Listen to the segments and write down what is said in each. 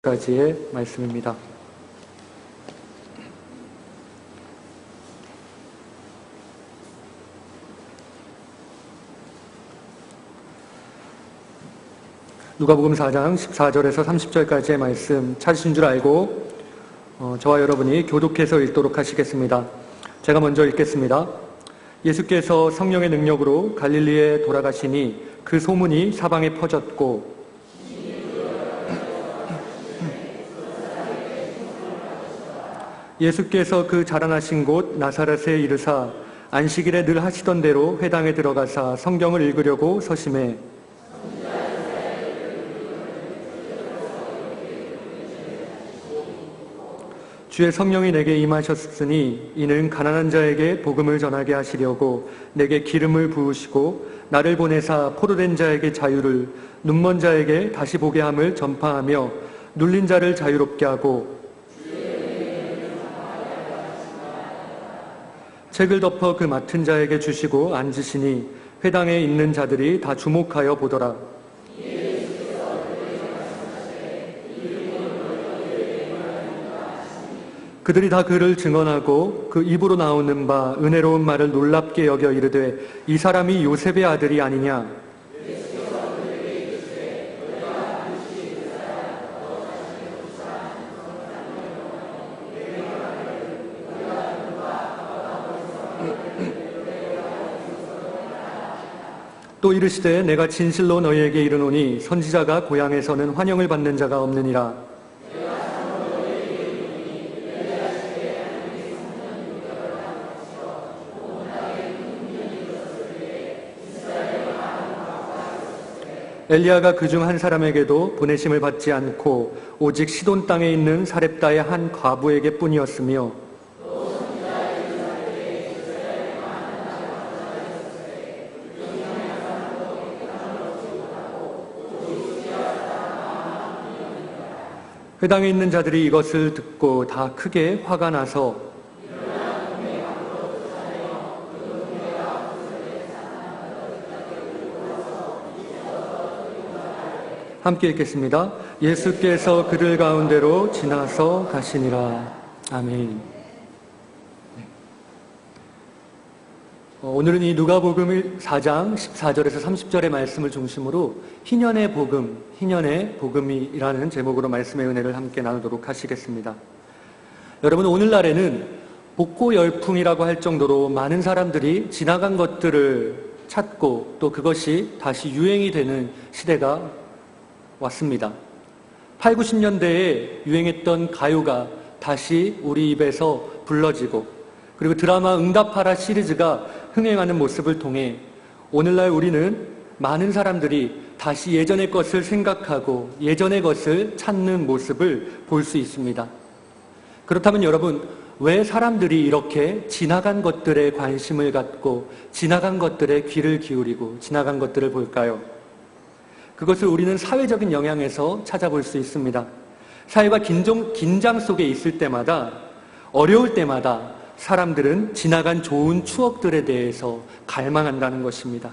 까지의 말씀입니다. 누가복음 4장 14절에서 30절까지의 말씀 찾으신 줄 알고 저와 여러분이 교독해서 읽도록 하시겠습니다. 제가 먼저 읽겠습니다. 예수께서 성령의 능력으로 갈릴리에 돌아가시니 그 소문이 사방에 퍼졌고 예수께서 그 자라나신 곳 나사렛에 이르사 안식일에 늘 하시던 대로 회당에 들어가사 성경을 읽으려고 서심해 주의 성령이 내게 임하셨으니 이는 가난한 자에게 복음을 전하게 하시려고 내게 기름을 부으시고 나를 보내사 포로된 자에게 자유를 눈먼 자에게 다시 보게 함을 전파하며 눌린 자를 자유롭게 하고 책을 덮어 그 맡은 자에게 주시고 앉으시니 회당에 있는 자들이 다 주목하여 보더라. 그들이 다 그를 증언하고 그 입으로 나오는 바 은혜로운 말을 놀랍게 여겨 이르되 이 사람이 요셉의 아들이 아니냐. 또 이르시되 내가 진실로 너희에게 이르노니 선지자가 고향에서는 환영을 받는 자가 없느니라. 엘리야가 그중 한 사람에게도 보내심을 받지 않고 오직 시돈 땅에 있는 사렙다의 한 과부에게 뿐이었으며 회당에 있는 자들이 이것을 듣고 다 크게 화가 나서 함께 읽겠습니다. 예수께서 그들 가운데로 지나서 가시니라. 아멘. 오늘은 이 누가복음 4장 14절에서 30절의 말씀을 중심으로 희년의 복음, 희년의 복음이라는 제목으로 말씀의 은혜를 함께 나누도록 하시겠습니다. 여러분, 오늘날에는 복고 열풍이라고 할 정도로 많은 사람들이 지나간 것들을 찾고 또 그것이 다시 유행이 되는 시대가 왔습니다. 8, 90년대에 유행했던 가요가 다시 우리 입에서 불러지고 그리고 드라마 응답하라 시리즈가 흥행하는 모습을 통해 오늘날 우리는 많은 사람들이 다시 예전의 것을 생각하고 예전의 것을 찾는 모습을 볼 수 있습니다. 그렇다면 여러분, 왜 사람들이 이렇게 지나간 것들에 관심을 갖고 지나간 것들에 귀를 기울이고 지나간 것들을 볼까요? 그것을 우리는 사회적인 영향에서 찾아볼 수 있습니다. 사회가 긴장 속에 있을 때마다, 어려울 때마다 사람들은 지나간 좋은 추억들에 대해서 갈망한다는 것입니다.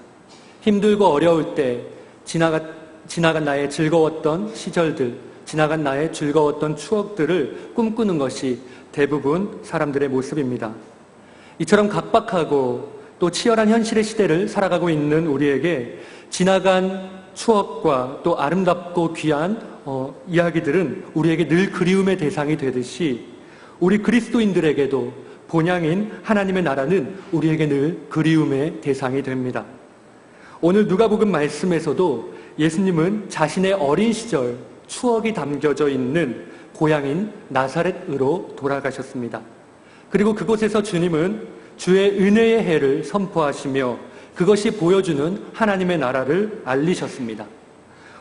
힘들고 어려울 때 지나간 나의 즐거웠던 시절들, 지나간 나의 즐거웠던 추억들을 꿈꾸는 것이 대부분 사람들의 모습입니다. 이처럼 각박하고 또 치열한 현실의 시대를 살아가고 있는 우리에게 지나간 추억과 또 아름답고 귀한 이야기들은 우리에게 늘 그리움의 대상이 되듯이 우리 그리스도인들에게도 본향인 하나님의 나라는 우리에게 늘 그리움의 대상이 됩니다. 오늘 누가복음 말씀에서도 예수님은 자신의 어린 시절 추억이 담겨져 있는 고향인 나사렛으로 돌아가셨습니다. 그리고 그곳에서 주님은 주의 은혜의 해를 선포하시며 그것이 보여주는 하나님의 나라를 알리셨습니다.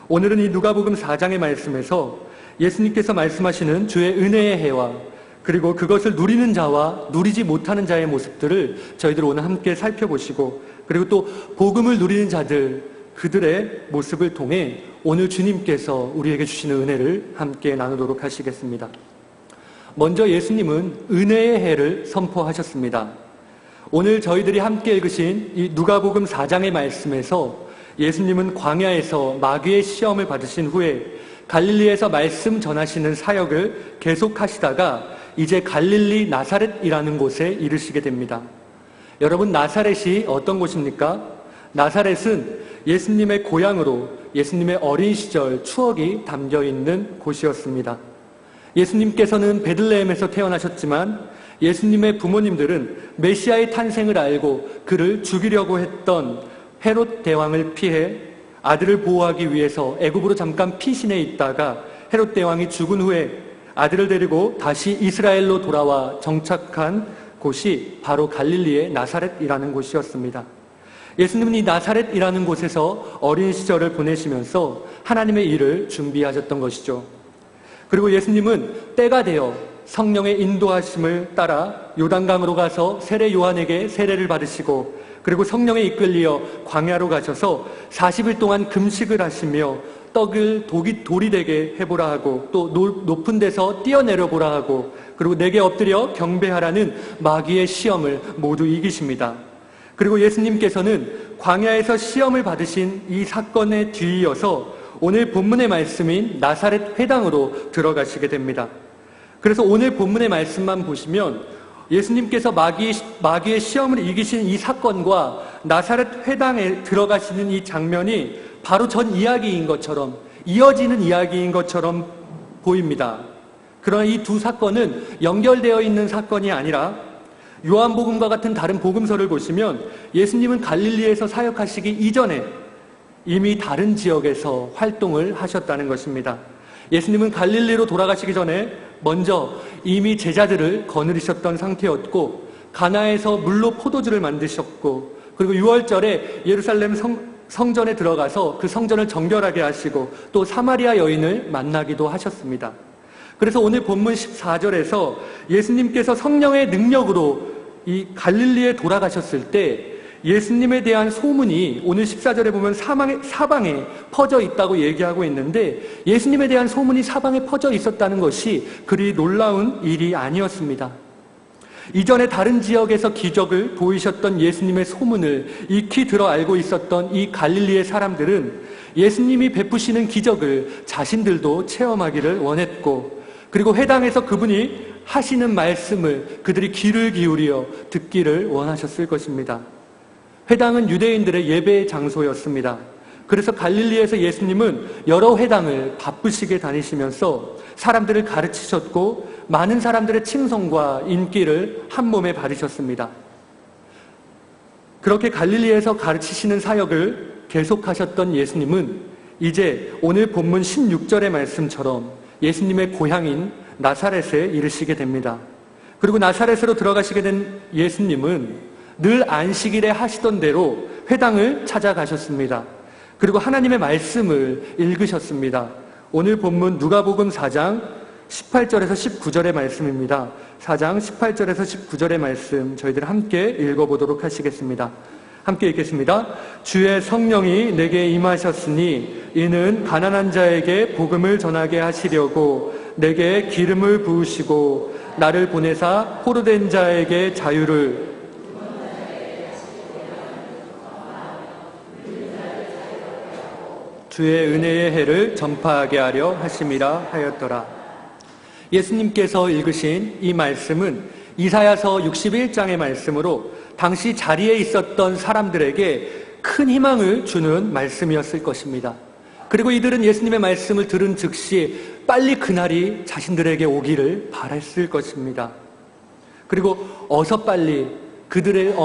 오늘은 이 누가복음 4장의 말씀에서 예수님께서 말씀하시는 주의 은혜의 해와 그리고 그것을 누리는 자와 누리지 못하는 자의 모습들을 저희들 오늘 함께 살펴보시고 그리고 또 복음을 누리는 자들, 그들의 모습을 통해 오늘 주님께서 우리에게 주시는 은혜를 함께 나누도록 하시겠습니다. 먼저 예수님은 은혜의 해를 선포하셨습니다. 오늘 저희들이 함께 읽으신 이 누가복음 4장의 말씀에서 예수님은 광야에서 마귀의 시험을 받으신 후에 갈릴리에서 말씀 전하시는 사역을 계속하시다가 이제 갈릴리 나사렛이라는 곳에 이르시게 됩니다. 여러분, 나사렛이 어떤 곳입니까? 나사렛은 예수님의 고향으로 예수님의 어린 시절 추억이 담겨 있는 곳이었습니다. 예수님께서는 베들레헴에서 태어나셨지만 예수님의 부모님들은 메시아의 탄생을 알고 그를 죽이려고 했던 헤롯 대왕을 피해 아들을 보호하기 위해서 애굽으로 잠깐 피신해 있다가 헤롯 대왕이 죽은 후에 아들을 데리고 다시 이스라엘로 돌아와 정착한 곳이 바로 갈릴리의 나사렛이라는 곳이었습니다. 예수님은 이 나사렛이라는 곳에서 어린 시절을 보내시면서 하나님의 일을 준비하셨던 것이죠. 그리고 예수님은 때가 되어 성령의 인도하심을 따라 요단강으로 가서 세례 요한에게 세례를 받으시고 그리고 성령에 이끌리어 광야로 가셔서 40일 동안 금식을 하시며 떡을 돌이 되게 해보라 하고 또 높은 데서 뛰어내려 보라 하고 그리고 내게 엎드려 경배하라는 마귀의 시험을 모두 이기십니다. 그리고 예수님께서는 광야에서 시험을 받으신 이 사건에 뒤이어서 오늘 본문의 말씀인 나사렛 회당으로 들어가시게 됩니다. 그래서 오늘 본문의 말씀만 보시면 예수님께서 마귀의 시험을 이기신 이 사건과 나사렛 회당에 들어가시는 이 장면이 바로 전 이야기인 것처럼 이어지는 이야기인 것처럼 보입니다. 그러나 이 두 사건은 연결되어 있는 사건이 아니라 요한복음과 같은 다른 복음서를 보시면 예수님은 갈릴리에서 사역하시기 이전에 이미 다른 지역에서 활동을 하셨다는 것입니다. 예수님은 갈릴리로 돌아가시기 전에 먼저 이미 제자들을 거느리셨던 상태였고 가나에서 물로 포도주를 만드셨고 그리고 6월절에 예루살렘 성전에 들어가서 그 성전을 정결하게 하시고 또 사마리아 여인을 만나기도 하셨습니다. 그래서 오늘 본문 14절에서 예수님께서 성령의 능력으로 이 갈릴리에 돌아가셨을 때 예수님에 대한 소문이 오늘 14절에 보면 사방에 퍼져 있다고 얘기하고 있는데 예수님에 대한 소문이 사방에 퍼져 있었다는 것이 그리 놀라운 일이 아니었습니다. 이전에 다른 지역에서 기적을 보이셨던 예수님의 소문을 익히 들어 알고 있었던 이 갈릴리의 사람들은 예수님이 베푸시는 기적을 자신들도 체험하기를 원했고 그리고 회당에서 그분이 하시는 말씀을 그들이 귀를 기울여 듣기를 원하셨을 것입니다. 회당은 유대인들의 예배 장소였습니다. 그래서 갈릴리에서 예수님은 여러 회당을 바쁘시게 다니시면서 사람들을 가르치셨고 많은 사람들의 칭송과 인기를 한 몸에 받으셨습니다. 그렇게 갈릴리에서 가르치시는 사역을 계속하셨던 예수님은 이제 오늘 본문 16절의 말씀처럼 예수님의 고향인 나사렛에 이르시게 됩니다. 그리고 나사렛으로 들어가시게 된 예수님은 늘 안식일에 하시던 대로 회당을 찾아가셨습니다. 그리고 하나님의 말씀을 읽으셨습니다. 오늘 본문 누가복음 4장 18절에서 19절의 말씀입니다. 4장 18절에서 19절의 말씀 저희들 함께 읽어보도록 하시겠습니다. 함께 읽겠습니다. 주의 성령이 내게 임하셨으니 이는 가난한 자에게 복음을 전하게 하시려고 내게 기름을 부으시고 나를 보내사 포로된 자에게 자유를 주의 은혜의 해를 전파하게 하려 하심이라 하였더라. 예수님께서 읽으신 이 말씀은 이사야서 61장의 말씀으로 당시 자리에 있었던 사람들에게 큰 희망을 주는 말씀이었을 것입니다. 그리고 이들은 예수님의 말씀을 들은 즉시 빨리 그날이 자신들에게 오기를 바랐을 것입니다. 그리고 어서 빨리 그들의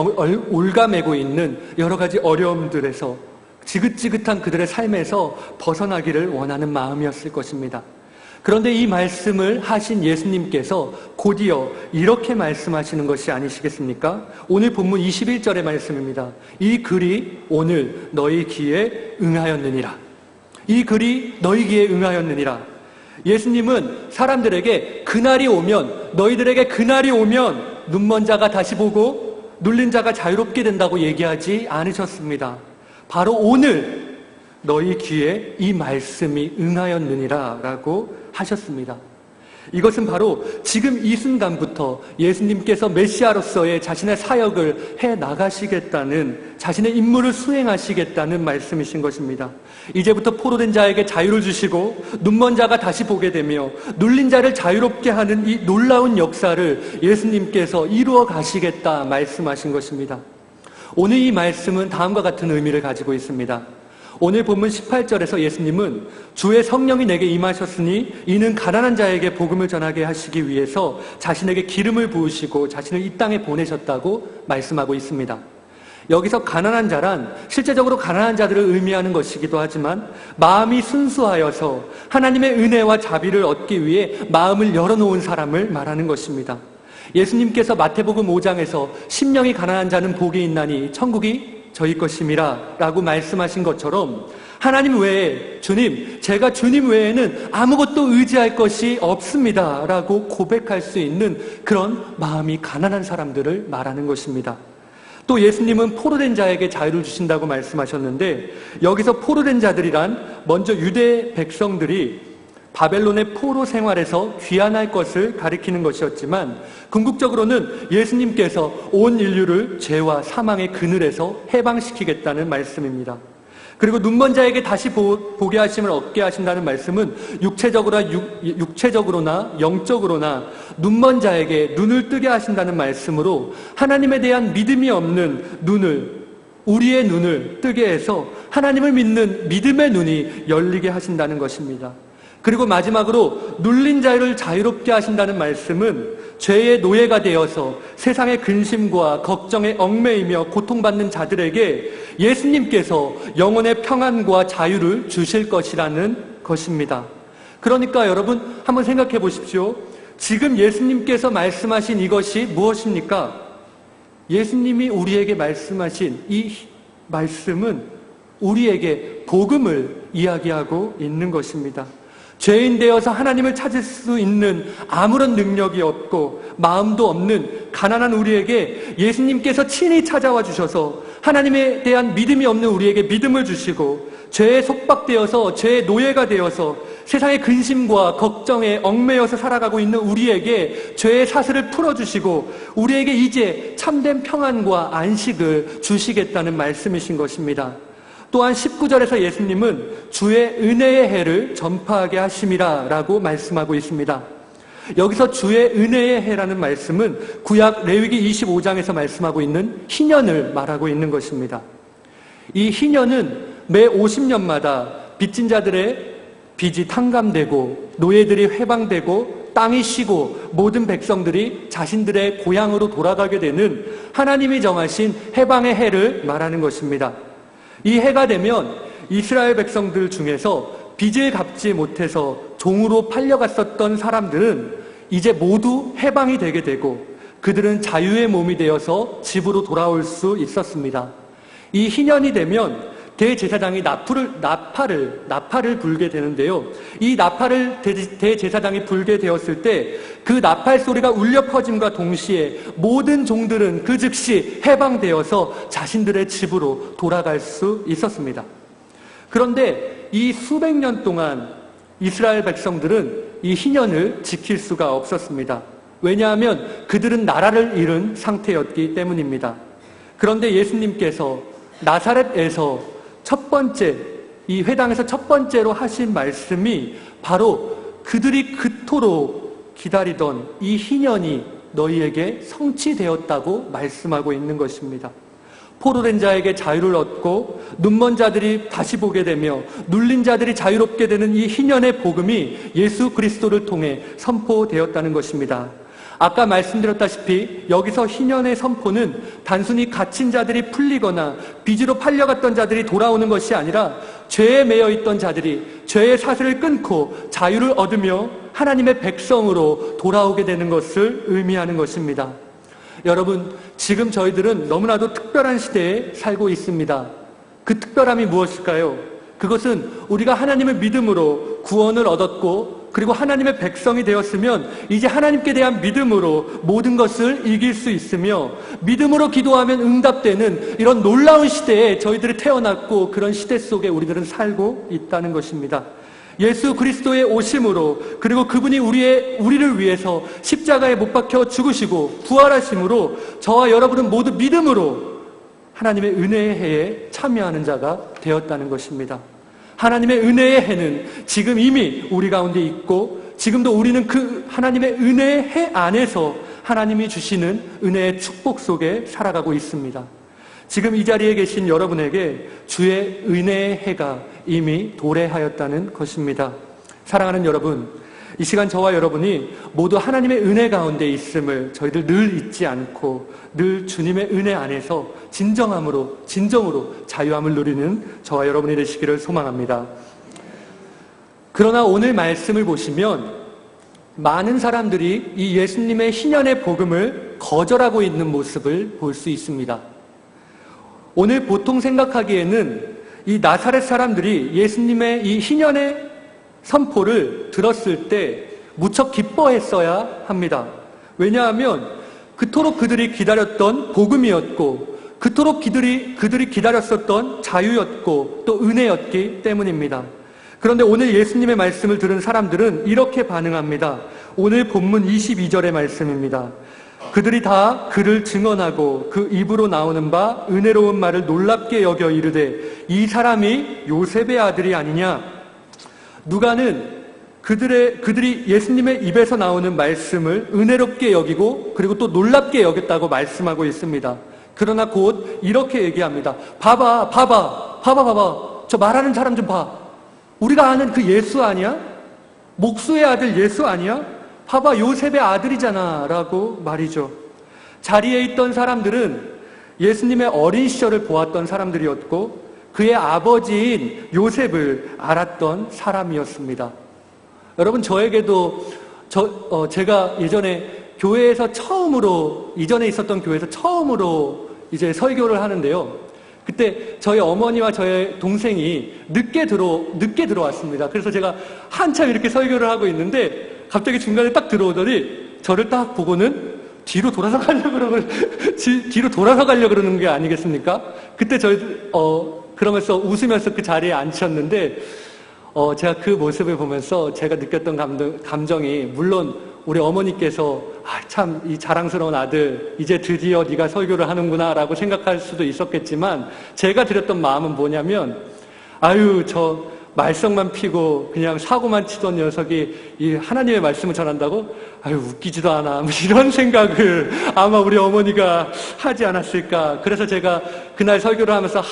올가매고 있는 여러 가지 어려움들에서 지긋지긋한 그들의 삶에서 벗어나기를 원하는 마음이었을 것입니다. 그런데 이 말씀을 하신 예수님께서 곧이어 이렇게 말씀하시는 것이 아니시겠습니까? 오늘 본문 21절의 말씀입니다. 이 글이 오늘 너희 귀에 응하였느니라. 이 글이 너희 귀에 응하였느니라. 예수님은 사람들에게 그날이 오면, 너희들에게 그날이 오면 눈먼 자가 다시 보고 눌린 자가 자유롭게 된다고 얘기하지 않으셨습니다. 바로 오늘 너희 귀에 이 말씀이 응하였느니라 라고 하셨습니다. 이것은 바로 지금 이 순간부터 예수님께서 메시아로서의 자신의 사역을 해 나가시겠다는, 자신의 임무를 수행하시겠다는 말씀이신 것입니다. 이제부터 포로된 자에게 자유를 주시고 눈먼 자가 다시 보게 되며 눌린 자를 자유롭게 하는 이 놀라운 역사를 예수님께서 이루어 가시겠다 말씀하신 것입니다. 오늘 이 말씀은 다음과 같은 의미를 가지고 있습니다. 오늘 본문 18절에서 예수님은 주의 성령이 내게 임하셨으니 이는 가난한 자에게 복음을 전하게 하시기 위해서 자신에게 기름을 부으시고 자신을 이 땅에 보내셨다고 말씀하고 있습니다. 여기서 가난한 자란 실제적으로 가난한 자들을 의미하는 것이기도 하지만 마음이 순수하여서 하나님의 은혜와 자비를 얻기 위해 마음을 열어놓은 사람을 말하는 것입니다. 예수님께서 마태복음 5장에서 심령이 가난한 자는 복이 있나니 천국이 저희 것임이라 라고 말씀하신 것처럼 하나님 외에, 제가 주님 외에는 아무것도 의지할 것이 없습니다 라고 고백할 수 있는 그런 마음이 가난한 사람들을 말하는 것입니다. 또 예수님은 포로된 자에게 자유를 주신다고 말씀하셨는데, 여기서 포로된 자들이란 먼저 유대 백성들이 바벨론의 포로 생활에서 귀환할 것을 가리키는 것이었지만 궁극적으로는 예수님께서 온 인류를 죄와 사망의 그늘에서 해방시키겠다는 말씀입니다. 그리고 눈먼 자에게 다시 보게 하심을 얻게 하신다는 말씀은 육체적으로나 영적으로나 눈먼 자에게 눈을 뜨게 하신다는 말씀으로 하나님에 대한 믿음이 없는 우리의 눈을 뜨게 해서 하나님을 믿는 믿음의 눈이 열리게 하신다는 것입니다. 그리고 마지막으로 눌린 자를 자유롭게 하신다는 말씀은 죄의 노예가 되어서 세상의 근심과 걱정에 얽매이며 고통받는 자들에게 예수님께서 영혼의 평안과 자유를 주실 것이라는 것입니다. 그러니까 여러분 한번 생각해 보십시오. 지금 예수님께서 말씀하신 이것이 무엇입니까? 예수님이 우리에게 말씀하신 이 말씀은 우리에게 복음을 이야기하고 있는 것입니다. 죄인 되어서 하나님을 찾을 수 있는 아무런 능력이 없고 마음도 없는 가난한 우리에게 예수님께서 친히 찾아와 주셔서 하나님에 대한 믿음이 없는 우리에게 믿음을 주시고 죄에 속박되어서 죄의 노예가 되어서 세상의 근심과 걱정에 얽매여서 살아가고 있는 우리에게 죄의 사슬을 풀어주시고 우리에게 이제 참된 평안과 안식을 주시겠다는 말씀이신 것입니다. 또한 19절에서 예수님은 주의 은혜의 해를 전파하게 하심이라 라고 말씀하고 있습니다. 여기서 주의 은혜의 해라는 말씀은 구약 레위기 25장에서 말씀하고 있는 희년을 말하고 있는 것입니다. 이 희년은 매 50년마다 빚진 자들의 빚이 탕감되고 노예들이 해방되고 땅이 쉬고 모든 백성들이 자신들의 고향으로 돌아가게 되는 하나님이 정하신 해방의 해를 말하는 것입니다. 이 해가 되면 이스라엘 백성들 중에서 빚을 갚지 못해서 종으로 팔려갔었던 사람들은 이제 모두 해방이 되게 되고 그들은 자유의 몸이 되어서 집으로 돌아올 수 있었습니다. 이 희년이 되면 대제사장이 나팔을 불게 되는데요. 이 나팔을 대제사장이 불게 되었을 때 그 나팔 소리가 울려 퍼짐과 동시에 모든 종들은 그 즉시 해방되어서 자신들의 집으로 돌아갈 수 있었습니다. 그런데 이 수백 년 동안 이스라엘 백성들은 이 희년을 지킬 수가 없었습니다. 왜냐하면 그들은 나라를 잃은 상태였기 때문입니다. 그런데 예수님께서 나사렛에서 이 회당에서 첫 번째로 하신 말씀이 바로 그들이 그토록 기다리던 이 희년이 너희에게 성취되었다고 말씀하고 있는 것입니다. 포로된 자에게 자유를 얻고 눈먼 자들이 다시 보게 되며 눌린 자들이 자유롭게 되는 이 희년의 복음이 예수 그리스도를 통해 선포되었다는 것입니다. 아까 말씀드렸다시피 여기서 희년의 선포는 단순히 갇힌 자들이 풀리거나 빚으로 팔려갔던 자들이 돌아오는 것이 아니라 죄에 매여 있던 자들이 죄의 사슬을 끊고 자유를 얻으며 하나님의 백성으로 돌아오게 되는 것을 의미하는 것입니다. 여러분, 지금 저희들은 너무나도 특별한 시대에 살고 있습니다. 그 특별함이 무엇일까요? 그것은 우리가 하나님을 믿음으로 구원을 얻었고 그리고 하나님의 백성이 되었으면 이제 하나님께 대한 믿음으로 모든 것을 이길 수 있으며 믿음으로 기도하면 응답되는 이런 놀라운 시대에 저희들이 태어났고 그런 시대 속에 우리들은 살고 있다는 것입니다. 예수 그리스도의 오심으로, 그리고 그분이 우리를 위해서 십자가에 못 박혀 죽으시고 부활하심으로 저와 여러분은 모두 믿음으로 하나님의 은혜의 해에 참여하는 자가 되었다는 것입니다. 하나님의 은혜의 해는 지금 이미 우리 가운데 있고, 지금도 우리는 그 하나님의 은혜의 해 안에서 하나님이 주시는 은혜의 축복 속에 살아가고 있습니다. 지금 이 자리에 계신 여러분에게 주의 은혜의 해가 이미 도래하였다는 것입니다. 사랑하는 여러분, 이 시간 저와 여러분이 모두 하나님의 은혜 가운데 있음을 저희들 늘 잊지 않고 늘 주님의 은혜 안에서 진정으로 자유함을 누리는 저와 여러분이 되시기를 소망합니다. 그러나 오늘 말씀을 보시면 많은 사람들이 이 예수님의 희년의 복음을 거절하고 있는 모습을 볼 수 있습니다. 오늘 보통 생각하기에는 이 나사렛 사람들이 예수님의 이 희년의 선포를 들었을 때 무척 기뻐했어야 합니다. 왜냐하면 그토록 그들이 기다렸던 복음이었고, 그토록 그들이 기다렸었던 자유였고 또 은혜였기 때문입니다. 그런데 오늘 예수님의 말씀을 들은 사람들은 이렇게 반응합니다. 오늘 본문 22절의 말씀입니다. 그들이 다 그를 증언하고 그 입으로 나오는 바 은혜로운 말을 놀랍게 여겨 이르되 이 사람이 요셉의 아들이 아니냐. 누가는 그들이 예수님의 입에서 나오는 말씀을 은혜롭게 여기고 그리고 또 놀랍게 여겼다고 말씀하고 있습니다. 그러나 곧 이렇게 얘기합니다. 봐봐. 저 말하는 사람 좀 봐. 우리가 아는 그 예수 아니야? 목수의 아들 예수 아니야? 봐봐, 요셉의 아들이잖아 라고 말이죠. 자리에 있던 사람들은 예수님의 어린 시절을 보았던 사람들이었고 그의 아버지인 요셉을 알았던 사람이었습니다. 여러분, 저에게도 제가 예전에 이전에 있었던 교회에서 처음으로 이제 설교를 하는데요. 그때 저희 어머니와 저희 동생이 늦게 들어왔습니다. 그래서 제가 한참 이렇게 설교를 하고 있는데 갑자기 중간에 딱 들어오더니 저를 딱 보고는 뒤로 돌아서 가려고 그러는 게 아니겠습니까? 그때 그러면서 웃으면서 그 자리에 앉혔는데 제가 그 모습을 보면서 제가 느꼈던 감정이, 물론 우리 어머니께서 참 이 자랑스러운 아들 이제 드디어 네가 설교를 하는구나 라고 생각할 수도 있었겠지만 제가 드렸던 마음은 뭐냐면, 저 말썽만 피고 그냥 사고만 치던 녀석이 이 하나님의 말씀을 전한다고? 웃기지도 않아. 이런 생각을 아마 우리 어머니가 하지 않았을까. 그래서 제가 그날 설교를 하면서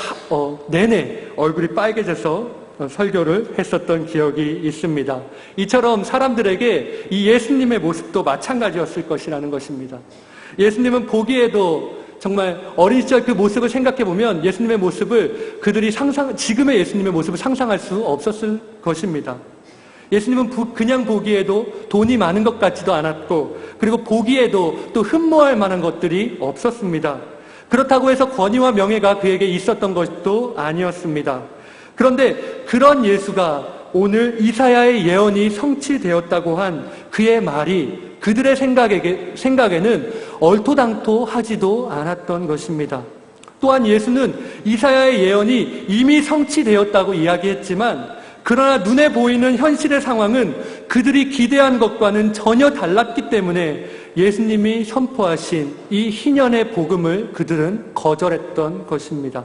내내 얼굴이 빨개져서 설교를 했었던 기억이 있습니다. 이처럼 사람들에게 이 예수님의 모습도 마찬가지였을 것이라는 것입니다. 예수님은 보기에도 정말 어린 시절 그 모습을 생각해보면 예수님의 모습을 지금의 예수님의 모습을 상상할 수 없었을 것입니다. 예수님은 그냥 보기에도 돈이 많은 것 같지도 않았고, 그리고 보기에도 또 흠모할 만한 것들이 없었습니다. 그렇다고 해서 권위와 명예가 그에게 있었던 것도 아니었습니다. 그런데 그런 예수가 오늘 이사야의 예언이 성취되었다고 한 그의 말이 그들의 생각에는 얼토당토하지도 않았던 것입니다. 또한 예수는 이사야의 예언이 이미 성취되었다고 이야기했지만, 그러나 눈에 보이는 현실의 상황은 그들이 기대한 것과는 전혀 달랐기 때문에 예수님이 선포하신 이 희년의 복음을 그들은 거절했던 것입니다.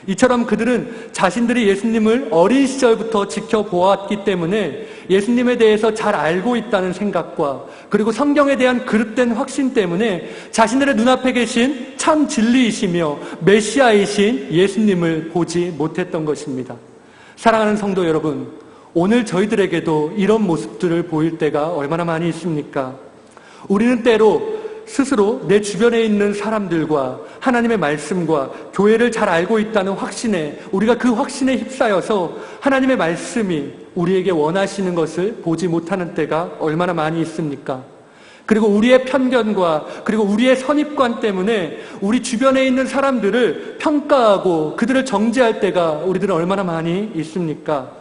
이처럼 그들은 자신들이 예수님을 어린 시절부터 지켜보았기 때문에 예수님에 대해서 잘 알고 있다는 생각과 그리고 성경에 대한 그릇된 확신 때문에 자신들의 눈앞에 계신 참 진리이시며 메시아이신 예수님을 보지 못했던 것입니다. 사랑하는 성도 여러분, 오늘 저희들에게도 이런 모습들을 보일 때가 얼마나 많이 있습니까? 우리는 때로 스스로 내 주변에 있는 사람들과 하나님의 말씀과 교회를 잘 알고 있다는 확신에, 우리가 그 확신에 휩싸여서 하나님의 말씀이 우리에게 원하시는 것을 보지 못하는 때가 얼마나 많이 있습니까? 그리고 우리의 편견과 그리고 우리의 선입관 때문에 우리 주변에 있는 사람들을 평가하고 그들을 정죄할 때가 우리들은 얼마나 많이 있습니까?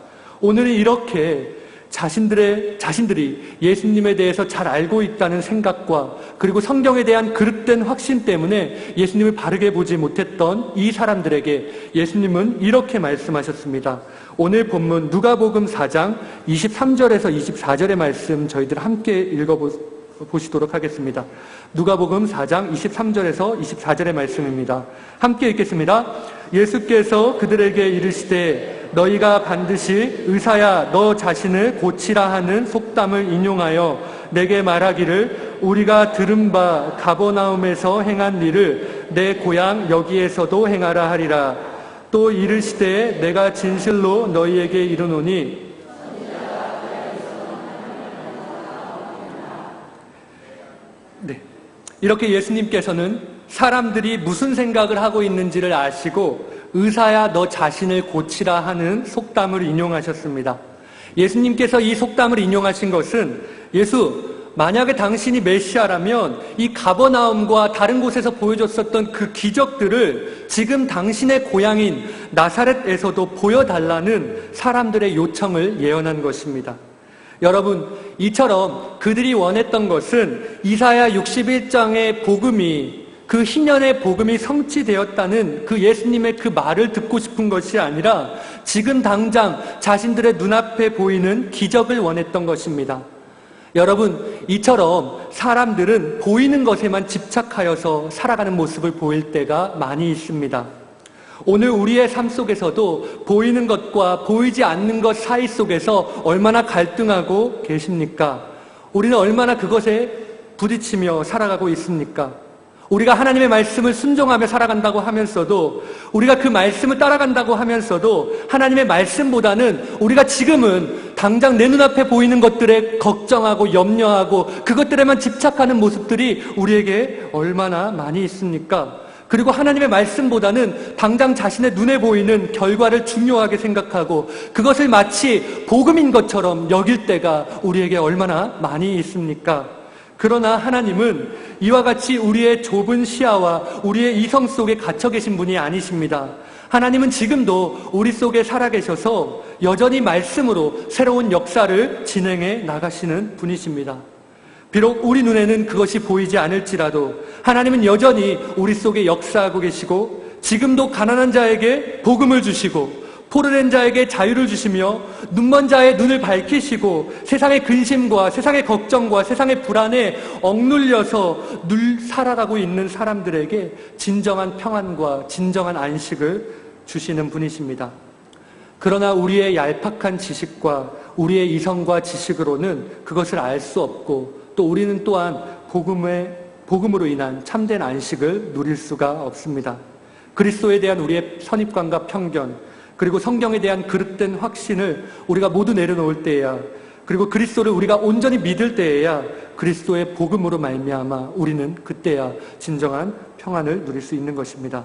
오늘은 이렇게 자신들이 예수님에 대해서 잘 알고 있다는 생각과 그리고 성경에 대한 그릇된 확신 때문에 예수님을 바르게 보지 못했던 이 사람들에게 예수님은 이렇게 말씀하셨습니다. 오늘 본문 누가복음 4장 23절에서 24절의 말씀 저희들 함께 읽어보시도록 하겠습니다. 누가복음 4장 23절에서 24절의 말씀입니다. 함께 읽겠습니다. 예수께서 그들에게 이르시되 너희가 반드시 의사야 너 자신을 고치라 하는 속담을 인용하여 내게 말하기를 우리가 들은 바 가버나움에서 행한 일을 내 고향 여기에서도 행하라 하리라. 또 이르시되 내가 진실로 너희에게 이르노니 네, 이렇게 예수님께서는 사람들이 무슨 생각을 하고 있는지를 아시고 의사야 너 자신을 고치라 하는 속담을 인용하셨습니다. 예수님께서 이 속담을 인용하신 것은 만약에 당신이 메시아라면 이 가버나움과 다른 곳에서 보여줬었던 그 기적들을 지금 당신의 고향인 나사렛에서도 보여달라는 사람들의 요청을 예언한 것입니다. 여러분, 이처럼 그들이 원했던 것은 이사야 61장의 복음이 그 희년의 복음이 성취되었다는 그 예수님의 그 말을 듣고 싶은 것이 아니라 지금 당장 자신들의 눈앞에 보이는 기적을 원했던 것입니다. 여러분, 이처럼 사람들은 보이는 것에만 집착하여서 살아가는 모습을 보일 때가 많이 있습니다. 오늘 우리의 삶 속에서도 보이는 것과 보이지 않는 것 사이 속에서 얼마나 갈등하고 계십니까? 우리는 얼마나 그것에 부딪히며 살아가고 있습니까? 우리가 하나님의 말씀을 순종하며 살아간다고 하면서도, 우리가 그 말씀을 따라간다고 하면서도 하나님의 말씀보다는 우리가 지금은 당장 내 눈앞에 보이는 것들에 걱정하고 염려하고 그것들에만 집착하는 모습들이 우리에게 얼마나 많이 있습니까? 그리고 하나님의 말씀보다는 당장 자신의 눈에 보이는 결과를 중요하게 생각하고 그것을 마치 복음인 것처럼 여길 때가 우리에게 얼마나 많이 있습니까? 그러나 하나님은 이와 같이 우리의 좁은 시야와 우리의 이성 속에 갇혀 계신 분이 아니십니다. 하나님은 지금도 우리 속에 살아계셔서 여전히 말씀으로 새로운 역사를 진행해 나가시는 분이십니다. 비록 우리 눈에는 그것이 보이지 않을지라도 하나님은 여전히 우리 속에 역사하고 계시고 지금도 가난한 자에게 복음을 주시고 포로된 자에게 자유를 주시며 눈먼 자의 눈을 밝히시고 세상의 근심과 세상의 걱정과 세상의 불안에 억눌려서 늘 살아가고 있는 사람들에게 진정한 평안과 진정한 안식을 주시는 분이십니다. 그러나 우리의 얄팍한 지식과 우리의 이성과 지식으로는 그것을 알 수 없고 또 우리는 또한 복음으로 인한 참된 안식을 누릴 수가 없습니다. 그리스도에 대한 우리의 선입관과 편견, 그리고 성경에 대한 그릇된 확신을 우리가 모두 내려놓을 때에야, 그리고 그리스도를 우리가 온전히 믿을 때에야 그리스도의 복음으로 말미암아 우리는 그때야 진정한 평안을 누릴 수 있는 것입니다.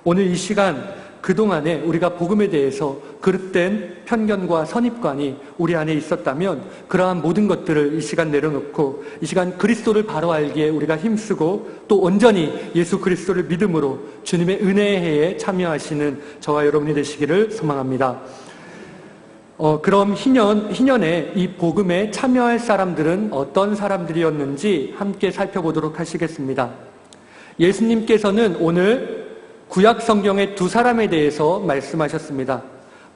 오늘 이 시간 그동안에 우리가 복음에 대해서 그릇된 편견과 선입관이 우리 안에 있었다면 그러한 모든 것들을 이 시간 내려놓고 이 시간 그리스도를 바로 알기에 우리가 힘쓰고 또 온전히 예수 그리스도를 믿음으로 주님의 은혜의 해에 참여하시는 저와 여러분이 되시기를 소망합니다. 그럼 희년에 이 복음에 참여할 사람들은 어떤 사람들이었는지 함께 살펴보도록 하시겠습니다. 예수님께서는 오늘 구약 성경의 두 사람에 대해서 말씀하셨습니다.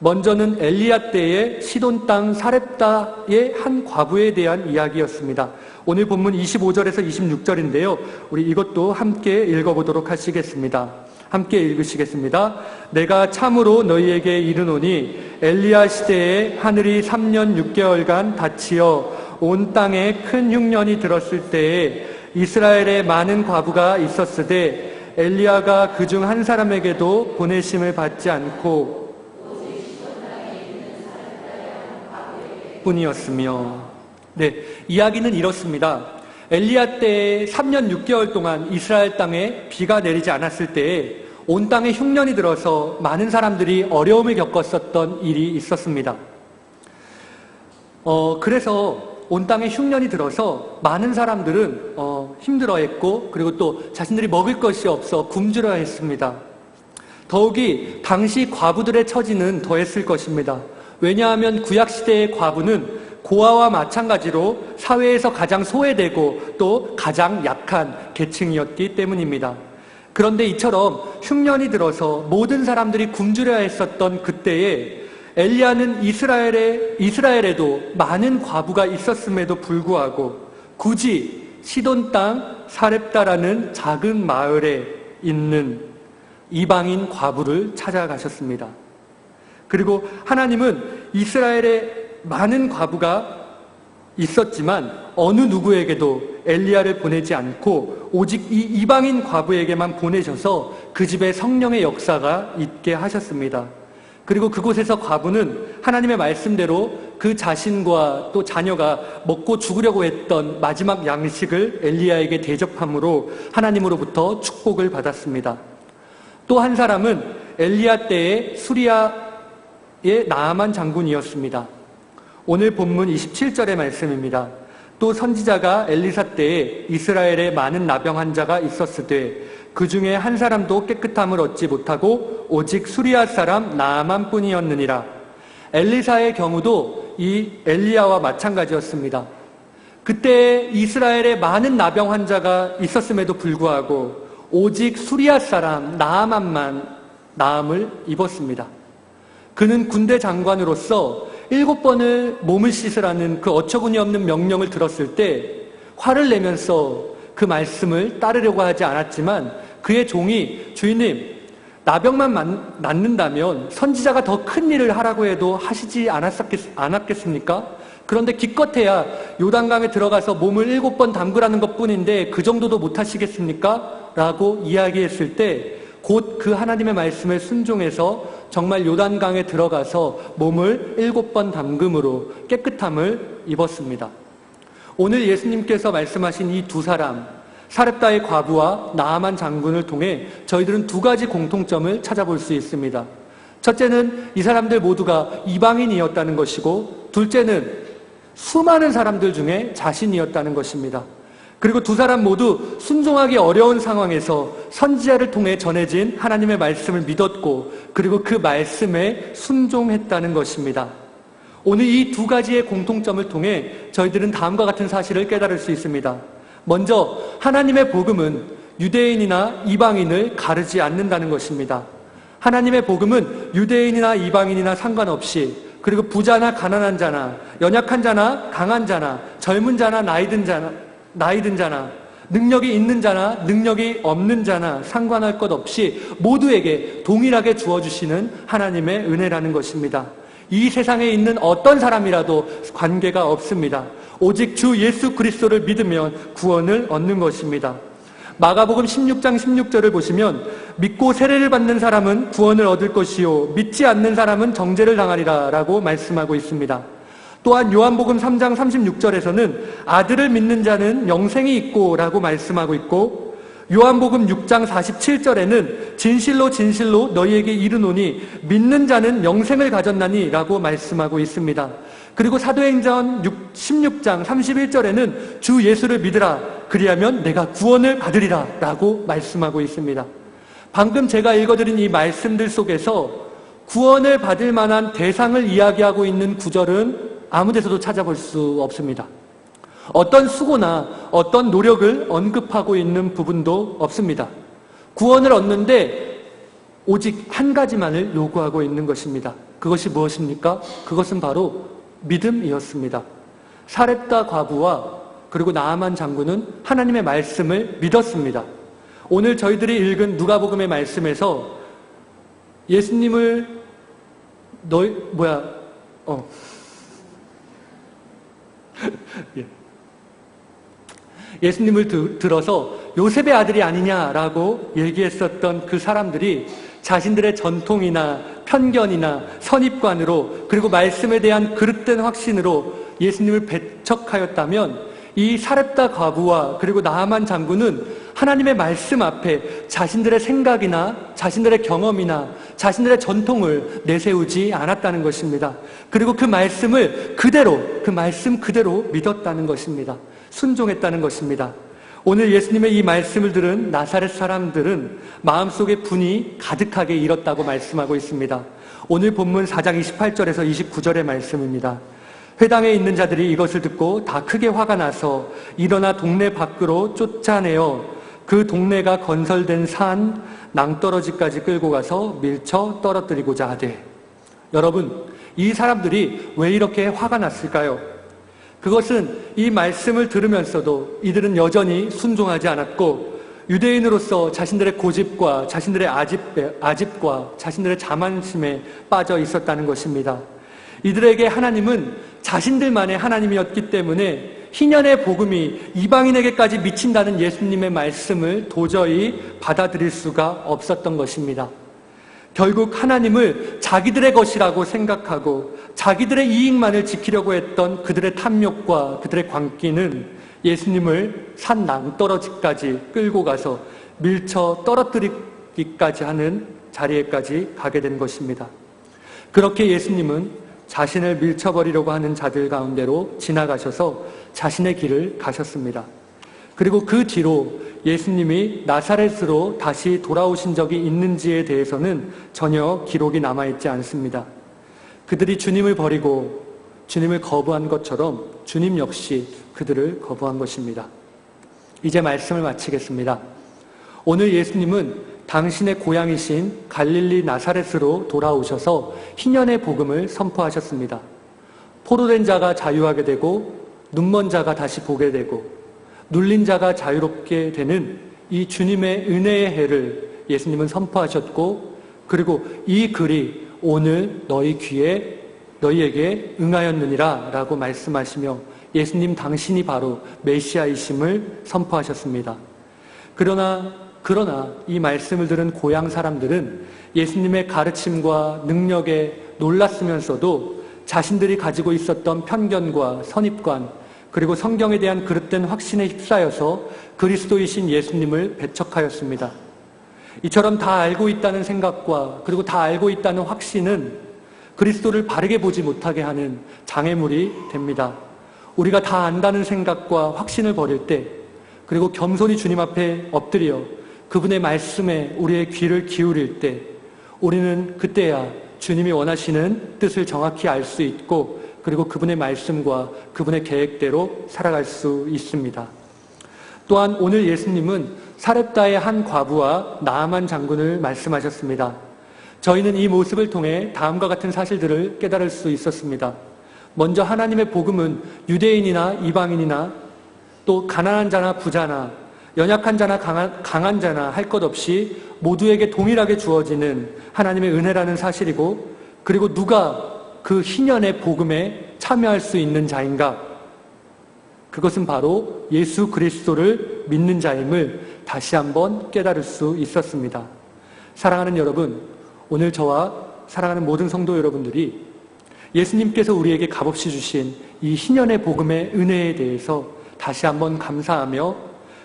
먼저는 엘리야 때의 시돈 땅 사렙다의 한 과부에 대한 이야기였습니다. 오늘 본문 25절에서 26절인데요. 우리 이것도 함께 읽어보도록 하시겠습니다. 함께 읽으시겠습니다. 내가 참으로 너희에게 이르노니 엘리야 시대에 하늘이 3년 6개월간 닫히어 온 땅에 큰 흉년이 들었을 때에 이스라엘에 많은 과부가 있었으되 엘리야가 그중 한 사람에게도 보내심을 받지 않고 뿐이었으며. 네, 이야기는 이렇습니다. 엘리야 때 3년 6개월 동안 이스라엘 땅에 비가 내리지 않았을 때에 온 땅에 흉년이 들어서 많은 사람들이 어려움을 겪었었던 일이 있었습니다. 그래서 온 땅에 흉년이 들어서 많은 사람들은 힘들어했고 그리고 또 자신들이 먹을 것이 없어 굶주려했습니다. 더욱이 당시 과부들의 처지는 더했을 것입니다. 왜냐하면 구약시대의 과부는 고아와 마찬가지로 사회에서 가장 소외되고 또 가장 약한 계층이었기 때문입니다. 그런데 이처럼 흉년이 들어서 모든 사람들이 굶주려 했었던 그때에 엘리야는 이스라엘에도 많은 과부가 있었음에도 불구하고 굳이 시돈 땅 사렙다라는 작은 마을에 있는 이방인 과부를 찾아가셨습니다. 그리고 하나님은 이스라엘에 많은 과부가 있었지만 어느 누구에게도 엘리야를 보내지 않고 오직 이 이방인 과부에게만 보내셔서 그 집에 성령의 역사가 있게 하셨습니다. 그리고 그곳에서 과부는 하나님의 말씀대로 그 자신과 또 자녀가 먹고 죽으려고 했던 마지막 양식을 엘리야에게 대접함으로 하나님으로부터 축복을 받았습니다. 또 한 사람은 엘리야 때의 수리아의 나아만 장군이었습니다. 오늘 본문 27절의 말씀입니다. 또 선지자가 엘리사 때에 이스라엘에 많은 나병 환자가 있었으되 그 중에 한 사람도 깨끗함을 얻지 못하고 오직 수리아 사람 나아만 뿐이었느니라. 엘리사의 경우도 이 엘리야와 마찬가지였습니다. 그때 이스라엘에 많은 나병 환자가 있었음에도 불구하고 오직 수리아 사람 나아만만 나음을 입었습니다. 그는 군대 장관으로서 7번을 몸을 씻으라는 그 어처구니 없는 명령을 들었을 때 화를 내면서 그 말씀을 따르려고 하지 않았지만 그의 종이 주인님 나병만 낫는다면 선지자가 더 큰 일을 하라고 해도 하시지 않았겠습니까? 그런데 기껏해야 요단강에 들어가서 몸을 7번 담그라는 것뿐인데 그 정도도 못하시겠습니까? 라고 이야기했을 때 곧 그 하나님의 말씀을 순종해서 정말 요단강에 들어가서 몸을 7번 담금으로 깨끗함을 입었습니다. 오늘 예수님께서 말씀하신 이 두 사람, 사렙다의 과부와 나아만 장군을 통해 저희들은 두 가지 공통점을 찾아볼 수 있습니다. 첫째는 이 사람들 모두가 이방인이었다는 것이고, 둘째는 수많은 사람들 중에 자신이었다는 것입니다. 그리고 두 사람 모두 순종하기 어려운 상황에서 선지자를 통해 전해진 하나님의 말씀을 믿었고, 그리고 그 말씀에 순종했다는 것입니다. 오늘 이 두 가지의 공통점을 통해 저희들은 다음과 같은 사실을 깨달을 수 있습니다. 먼저 하나님의 복음은 유대인이나 이방인을 가르지 않는다는 것입니다. 하나님의 복음은 유대인이나 이방인이나 상관없이, 그리고 부자나 가난한 자나 연약한 자나 강한 자나 젊은 자나 나이 든 자나 능력이 있는 자나 능력이 없는 자나 상관할 것 없이 모두에게 동일하게 주어주시는 하나님의 은혜라는 것입니다. 이 세상에 있는 어떤 사람이라도 관계가 없습니다. 오직 주 예수 그리스도를 믿으면 구원을 얻는 것입니다. 마가복음 16장 16절을 보시면 믿고 세례를 받는 사람은 구원을 얻을 것이요 믿지 않는 사람은 정죄를 당하리라 라고 말씀하고 있습니다. 또한 요한복음 3장 36절에서는 아들을 믿는 자는 영생이 있고 라고 말씀하고 있고, 요한복음 6장 47절에는 진실로 진실로 너희에게 이르노니 믿는 자는 영생을 가졌나니 라고 말씀하고 있습니다. 그리고 사도행전 16장 31절에는 주 예수를 믿으라 그리하면 내가 구원을 받으리라 라고 말씀하고 있습니다. 방금 제가 읽어드린 이 말씀들 속에서 구원을 받을 만한 대상을 이야기하고 있는 구절은 아무 데서도 찾아볼 수 없습니다. 어떤 수고나 어떤 노력을 언급하고 있는 부분도 없습니다. 구원을 얻는데 오직 한 가지만을 요구하고 있는 것입니다. 그것이 무엇입니까? 그것은 바로 믿음이었습니다. 사렙다 과부와 그리고 나아만 장군은 하나님의 말씀을 믿었습니다. 오늘 저희들이 읽은 누가복음의 말씀에서 예수님을 예수님을 들어서 요셉의 아들이 아니냐라고 얘기했었던 그 사람들이 자신들의 전통이나 편견이나 선입관으로 그리고 말씀에 대한 그릇된 확신으로 예수님을 배척하였다면, 이 사렙다 과부와 그리고 나아만 장군은 하나님의 말씀 앞에 자신들의 생각이나 자신들의 경험이나 자신들의 전통을 내세우지 않았다는 것입니다. 그리고 그 말씀을 그대로, 그 말씀 그대로 믿었다는 것입니다. 순종했다는 것입니다. 오늘 예수님의 이 말씀을 들은 나사렛 사람들은 마음속에 분이 가득하게 일었다고 말씀하고 있습니다. 오늘 본문 4장 28절에서 29절의 말씀입니다. 회당에 있는 자들이 이것을 듣고 다 크게 화가 나서 일어나 동네 밖으로 쫓아내어 그 동네가 건설된 산 낭떠러지까지 끌고 가서 밀쳐 떨어뜨리고자 하되. 여러분, 이 사람들이 왜 이렇게 화가 났을까요? 그것은 이 말씀을 들으면서도 이들은 여전히 순종하지 않았고 유대인으로서 자신들의 고집과 자신들의 아집과 자신들의 자만심에 빠져 있었다는 것입니다. 이들에게 하나님은 자신들만의 하나님이었기 때문에 희년의 복음이 이방인에게까지 미친다는 예수님의 말씀을 도저히 받아들일 수가 없었던 것입니다. 결국 하나님을 자기들의 것이라고 생각하고 자기들의 이익만을 지키려고 했던 그들의 탐욕과 그들의 광기는 예수님을 산 낭떠러지까지 끌고 가서 밀쳐 떨어뜨리기까지 하는 자리에까지 가게 된 것입니다. 그렇게 예수님은 자신을 밀쳐버리려고 하는 자들 가운데로 지나가셔서 자신의 길을 가셨습니다. 그리고 그 뒤로 예수님이 나사렛으로 다시 돌아오신 적이 있는지에 대해서는 전혀 기록이 남아있지 않습니다. 그들이 주님을 버리고 주님을 거부한 것처럼 주님 역시 그들을 거부한 것입니다. 이제 말씀을 마치겠습니다. 오늘 예수님은 당신의 고향이신 갈릴리 나사렛으로 돌아오셔서 희년의 복음을 선포하셨습니다. 포로된 자가 자유하게 되고 눈먼 자가 다시 보게 되고 눌린 자가 자유롭게 되는 이 주님의 은혜의 해를 예수님은 선포하셨고, 그리고 이 글이 오늘 너희 귀에 너희에게 응하였느니라 라고 말씀하시며 예수님 당신이 바로 메시아이심을 선포하셨습니다. 그러나 이 말씀을 들은 고향 사람들은 예수님의 가르침과 능력에 놀랐으면서도 자신들이 가지고 있었던 편견과 선입관, 그리고 성경에 대한 그릇된 확신에 휩싸여서 그리스도이신 예수님을 배척하였습니다. 이처럼 다 알고 있다는 생각과 그리고 다 알고 있다는 확신은 그리스도를 바르게 보지 못하게 하는 장애물이 됩니다. 우리가 다 안다는 생각과 확신을 버릴 때, 그리고 겸손히 주님 앞에 엎드려 그분의 말씀에 우리의 귀를 기울일 때, 우리는 그때야 주님이 원하시는 뜻을 정확히 알 수 있고, 그리고 그분의 말씀과 그분의 계획대로 살아갈 수 있습니다. 또한 오늘 예수님은 사렙다의 한 과부와 나아만 장군을 말씀하셨습니다. 저희는 이 모습을 통해 다음과 같은 사실들을 깨달을 수 있었습니다. 먼저 하나님의 복음은 유대인이나 이방인이나 또 가난한 자나 부자나 연약한 자나 강한 자나 할 것 없이 모두에게 동일하게 주어지는 하나님의 은혜라는 사실이고, 그리고 누가 그 희년의 복음에 참여할 수 있는 자인가? 그것은 바로 예수 그리스도를 믿는 자임을 다시 한번 깨달을 수 있었습니다. 사랑하는 여러분, 오늘 저와 사랑하는 모든 성도 여러분들이 예수님께서 우리에게 값없이 주신 이 희년의 복음의 은혜에 대해서 다시 한번 감사하며,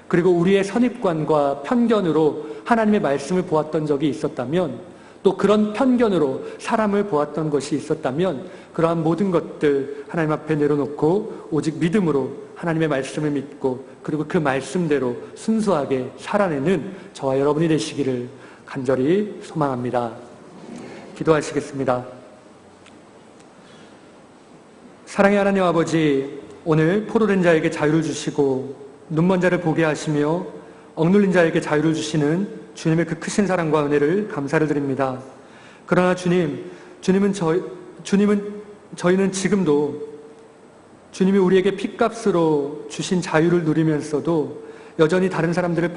그리고 우리의 선입관과 편견으로 하나님의 말씀을 보았던 적이 있었다면, 또 그런 편견으로 사람을 보았던 것이 있었다면 그러한 모든 것들 하나님 앞에 내려놓고 오직 믿음으로 하나님의 말씀을 믿고, 그리고 그 말씀대로 순수하게 살아내는 저와 여러분이 되시기를 간절히 소망합니다. 기도하시겠습니다. 사랑의 하나님 아버지, 오늘 포로된 자에게 자유를 주시고 눈먼 자를 보게 하시며 억눌린 자에게 자유를 주시는 주님의 그 크신 사랑과 은혜를 감사를 드립니다. 그러나 저희는 지금도 주님이 우리에게 핏값으로 주신 자유를 누리면서도 여전히 다른 사람들을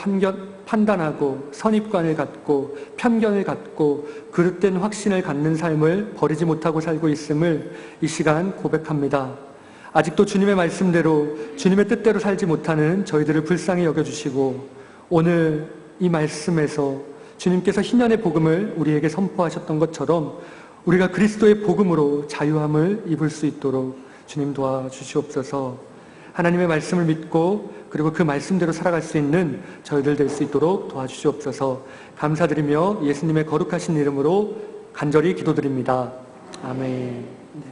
판단하고 선입관을 갖고 편견을 갖고 그릇된 확신을 갖는 삶을 버리지 못하고 살고 있음을 이 시간 고백합니다. 아직도 주님의 말씀대로 주님의 뜻대로 살지 못하는 저희들을 불쌍히 여겨주시고, 오늘 이 말씀에서 주님께서 희년의 복음을 우리에게 선포하셨던 것처럼 우리가 그리스도의 복음으로 자유함을 입을 수 있도록 주님 도와주시옵소서. 하나님의 말씀을 믿고 그리고 그 말씀대로 살아갈 수 있는 저희들 될 수 있도록 도와주시옵소서. 감사드리며 예수님의 거룩하신 이름으로 간절히 기도드립니다. 아멘. 네.